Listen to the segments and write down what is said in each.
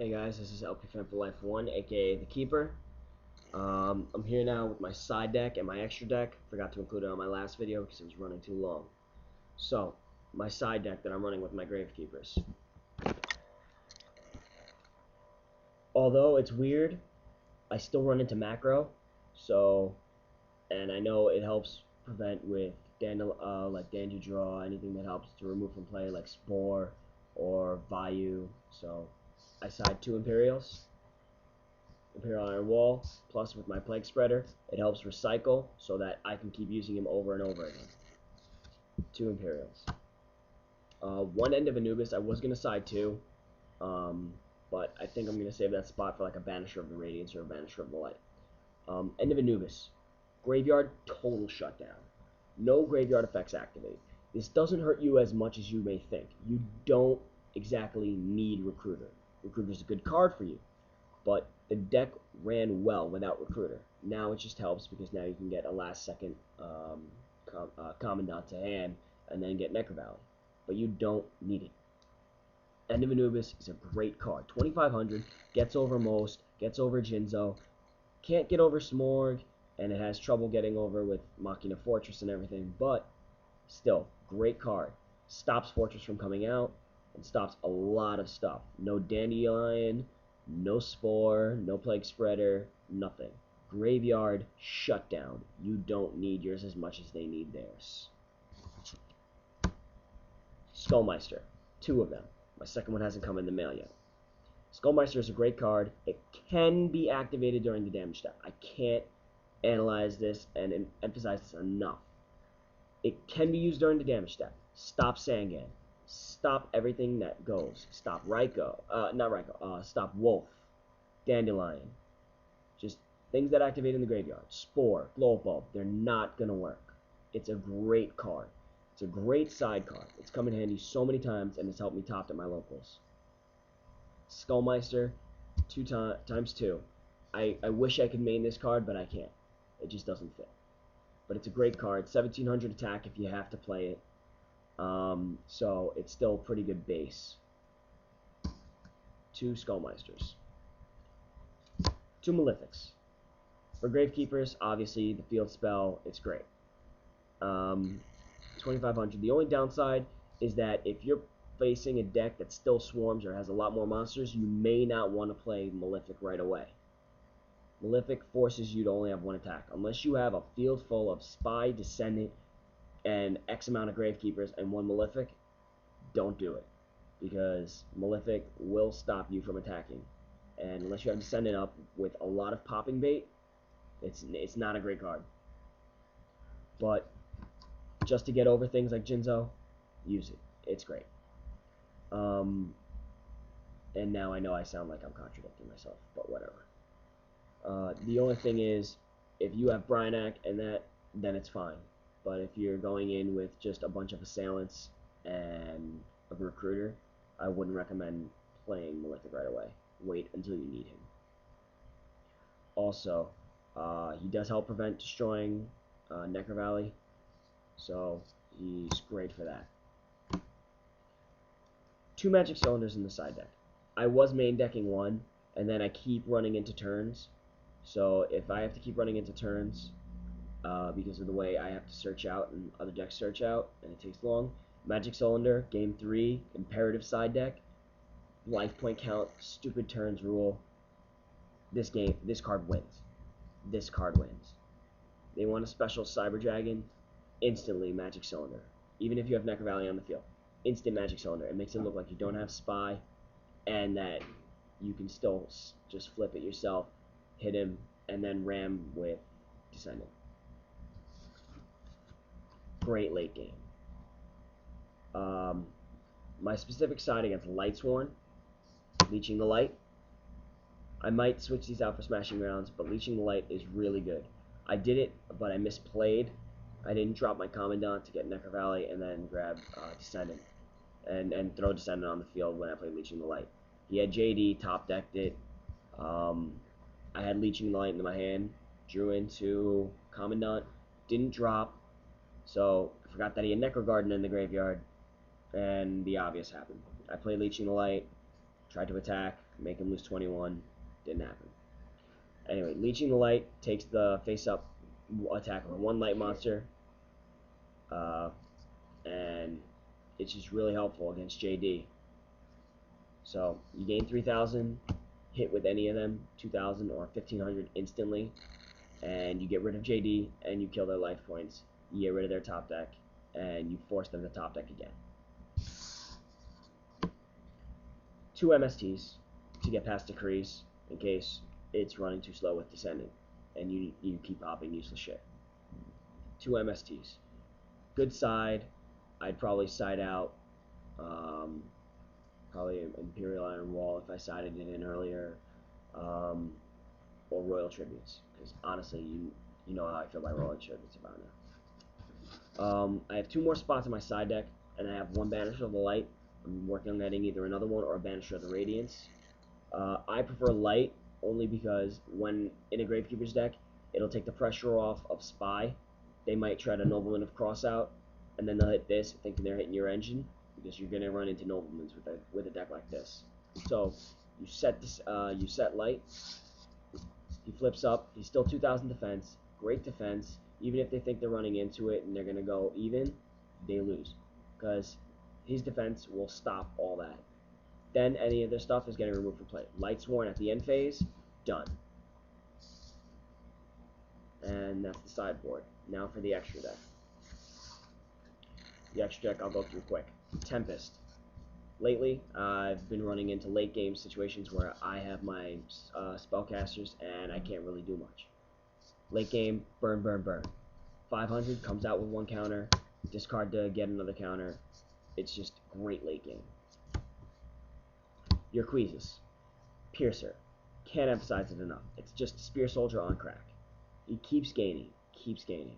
Hey guys, this is LP Fan for Life 1, aka the Keeper. I'm here now with my side deck and my extra deck. Forgot to include it on my last video because it was running too long. So, my side deck that I'm running with my Gravekeepers. Although it's weird, I still run into macro, and I know it helps prevent with like Dandy Draw, anything that helps to remove from play like Spore or Vayu. So, I side 2 Imperials. Imperial Iron Wall, plus with my Plague Spreader, it helps recycle so that I can keep using him over and over again. 2 Imperials. One End of Anubis, I was going to side 2, but I think I'm going to save that spot for like a Banisher of the Radiance or a Banisher of the Light. End of Anubis. Graveyard, total shutdown. No graveyard effects activate. This doesn't hurt you as much as you may think. You don't exactly need Recruiter. Recruiter's a good card for you, but the deck ran well without Recruiter. Now it just helps because now you can get a last second Commandant to hand and then get Necro Valley. But you don't need it. End of Anubis is a great card. 2500, gets over most, gets over Jinzo, can't get over Smorg, and it has trouble getting over with Machina Fortress and everything, but still, great card. Stops Fortress from coming out, and stops a lot of stuff. No Dandelion, no Spore, no Plague Spreader, nothing. Graveyard, shutdown. You don't need yours as much as they need theirs. Skullmeister, 2 of them. My second one hasn't come in the mail yet. Skullmeister is a great card. It can be activated during the damage step. I can't analyze this and emphasize this enough. It can be used during the damage step. Stop Sangan. Stop everything that goes. Stop Raikou. Not Raikou. Stop Wolf. Dandelion. Just things that activate in the graveyard. Spore. Blow Up Bulb. They're not going to work. It's a great card. It's a great side card. It's come in handy so many times, and it's helped me top at my locals. Skullmeister. 2 times 2. I wish I could main this card, but I can't. It just doesn't fit. But it's a great card. 1700 attack if you have to play it. So it's still a pretty good base. 2 Skullmeisters. 2 Malefics. For Gravekeepers, obviously the field spell, it's great. 2500. The only downside is that if you're facing a deck that still swarms or has a lot more monsters, you may not want to play Malefic right away. Malefic forces you to only have 1 attack. Unless you have a field full of Spy, Descendant, and X amount of Gravekeepers and 1 Malefic, don't do it. Because Malefic will stop you from attacking. And unless you have Descendant up with a lot of popping bait, it's not a great card. But just to get over things like Jinzo, use it. It's great. And now I know I sound like I'm contradicting myself, but whatever. The only thing is, if you have Bryanak and that, then it's fine. But if you're going in with just a bunch of assailants and a recruiter, I wouldn't recommend playing Malefic right away. Wait until you need him. Also, he does help prevent destroying Necro Valley, so he's great for that. 2 Magic Cylinders in the side deck. I was main decking 1, and then I keep running into turns. So if I have to keep running into turns, because of the way I have to search out and other decks search out, and it takes long, Magic Cylinder, Game 3, Imperative side deck, life point count, stupid turns rule. This card wins. This card wins. They want a special Cyber Dragon, instantly Magic Cylinder. Even if you have Necro Valley on the field, instant Magic Cylinder. It makes it look like you don't have Spy, and that you can still just flip it yourself, hit him, and then ram with Descendant. Great late game. My specific side against Lightsworn, Leeching the Light. I might switch these out for Smashing Grounds, but Leeching the Light is really good. I did it, but I misplayed. I didn't drop my Commandant to get Necro Valley and then grab Descendant and throw Descendant on the field when I played Leeching the Light. He had JD, top decked it. I had Leeching the Light into my hand, drew into Commandant, didn't drop, so I forgot that he had Necro Garden in the graveyard, and the obvious happened. I played Leeching the Light, Tried to attack, make him lose 21. Didn't happen. Anyway, Leeching the Light takes the face-up attack of one light monster, and it's just really helpful against JD. So you gain 3,000, hit with any of them, 2,000 or 1,500 instantly, and you get rid of JD, and you kill their life points. You get rid of their top deck, and you force them to top deck again. 2 MSTs to get past Decrees in case it's running too slow with Descendant, and you keep popping useless shit. 2 MSTs. Good side. I'd probably side out probably Imperial Iron Wall if I sided it in earlier, or Royal Tributes, because honestly, you know how I feel about Royal Tributes about now. I have 2 more spots in my side deck, and I have 1 Banisher of the Light. I'm working on getting either another one or a Banisher of the Radiance. I prefer Light only because when in a Gravekeeper's deck, it'll take the pressure off of Spy. They might try to Nobleman of Crossout, and then they'll hit this thinking they're hitting your engine, because you're gonna run into Noblemans with a deck like this. So you set this, you set Light. He flips up. He's still 2,000 defense. Great defense. Even if they think they're running into it and they're gonna go even, they lose, because his defense will stop all that. Then any of their stuff is getting removed from play. Light Sworn at the end phase, done. And that's the sideboard. Now for the extra deck. The extra deck I'll go through quick. Tempest. Lately, I've been running into late game situations where I have my spellcasters and I can't really do much. Late game, burn, burn, burn. 500 comes out with 1 counter, discard to get another counter. It's just great late game. Your Queezus. Piercer. Can't emphasize it enough. It's just Spear Soldier on crack. He keeps gaining. Keeps gaining.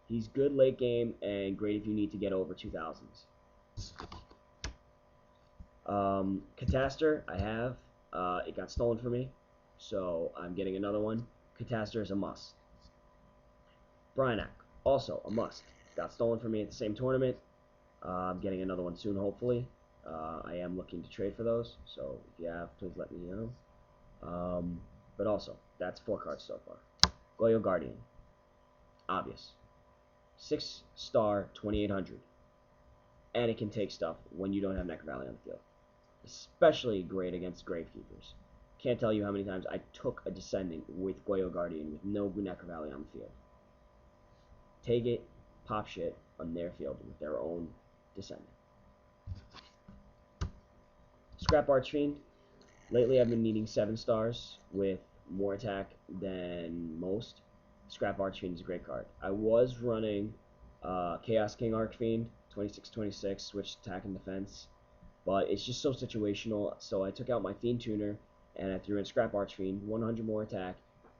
He's good late game and great if you need to get over 2,000s. Catastor, I have. It got stolen from me, so I'm getting another one. Catastor is a must. Bryanak, also a must. Got stolen from me at the same tournament. I'm getting another one soon, hopefully. I am looking to trade for those, so if you have, please let me know. But also, that's 4 cards so far. Goyo Guardian. Obvious. 6-star, 2,800. And it can take stuff when you don't have Necrovalley on the field. Especially great against Gravekeepers. Can't tell you how many times I took a Descendant with Goyo Guardian with no Necrovalley on the field. Take it, pop shit on their field with their own Descendant. Scrap Archfiend. Lately I've been needing 7 stars with more attack than most. Scrap Archfiend is a great card. I was running Chaos King Archfiend, 26-26, switched attack and defense, but it's just so situational, so I took out my Fiend Tuner and I threw in Scrap Archfiend, 100 more attack,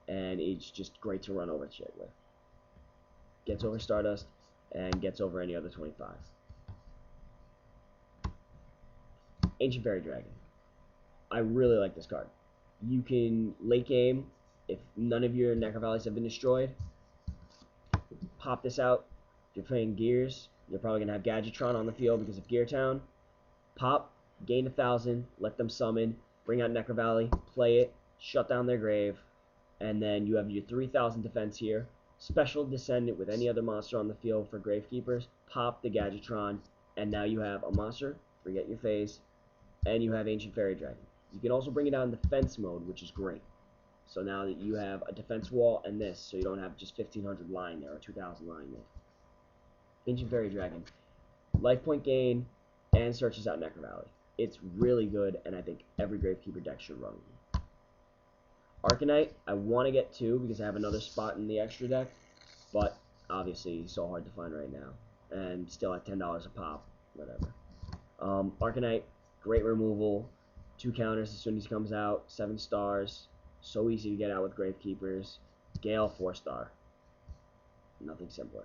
and it's just great to run over shit with. Gets over Stardust and gets over any other 25. Ancient Fairy Dragon. I really like this card. You can, late game, if none of your Necrovalleys have been destroyed, pop this out. If you're playing Gears, you're probably going to have Gadgetron on the field because of Gear Town. Pop, gain 1,000, let them summon, bring out Necrovalley, play it, shut down their grave, and then you have your 3,000 defense here. Special Descendant with any other monster on the field for Gravekeepers, pop the Gadgetron, and now you have a monster, forget your phase, and you have Ancient Fairy Dragon. You can also bring it out in defense mode, which is great. So now that you have a defense wall and this, so you don't have just 1,500 lying there or 2,000 lying there. Ancient Fairy Dragon. Life point gain and searches out Necrovalley. It's really good, and I think every Gravekeeper deck should run it. Arcanite, I want to get 2 because I have another spot in the extra deck, but obviously he's so hard to find right now. And still at $10 a pop, whatever. Arcanite, great removal. 2 counters as soon as he comes out. 7 stars. So easy to get out with Gravekeepers. Gale, 4-star. Nothing simpler.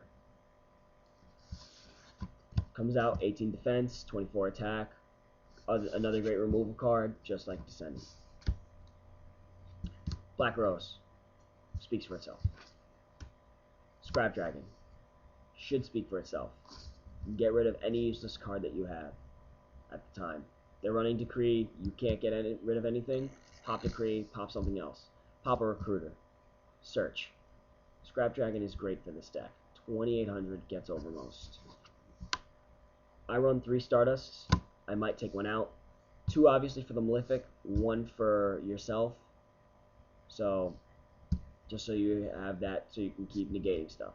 Comes out, 18 defense, 24 attack. Another great removal card, just like Descendant. Black Rose. Speaks for itself. Scrap Dragon. Should speak for itself. Get rid of any useless card that you have at the time. They're running Decree. You can't get rid of anything. Pop Decree. Pop something else. Pop a Recruiter. Search. Scrap Dragon is great for this deck. 2,800 gets over most. I run 3 Stardusts. I might take one out. 2 obviously for the Malefic. 1 for yourself. So, just so you have that, so you can keep negating stuff.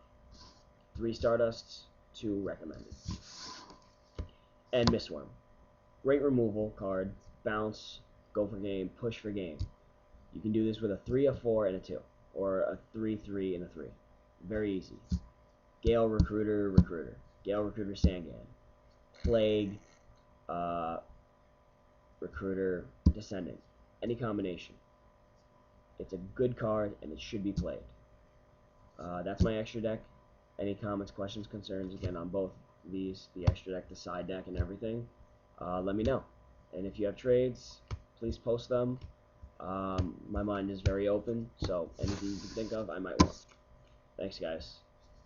3 Stardusts. 2 recommended. And Mistworm. Great removal card. Bounce. Go for game. Push for game. You can do this with a 3, a 4, and a 2. Or a 3, 3, and a 3. Very easy. Gale, Recruiter, Recruiter. Gale, Recruiter, Sangan. Plague, Recruiter, Descendant. Any combination. It's a good card, and it should be played. That's my extra deck. Any comments, questions, concerns, again, on both these, the extra deck, the side deck, and everything, let me know. And if you have trades, please post them. My mind is very open, so anything you can think of, I might want. Thanks, guys.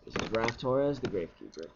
This is Raph Torres, the Gravekeeper.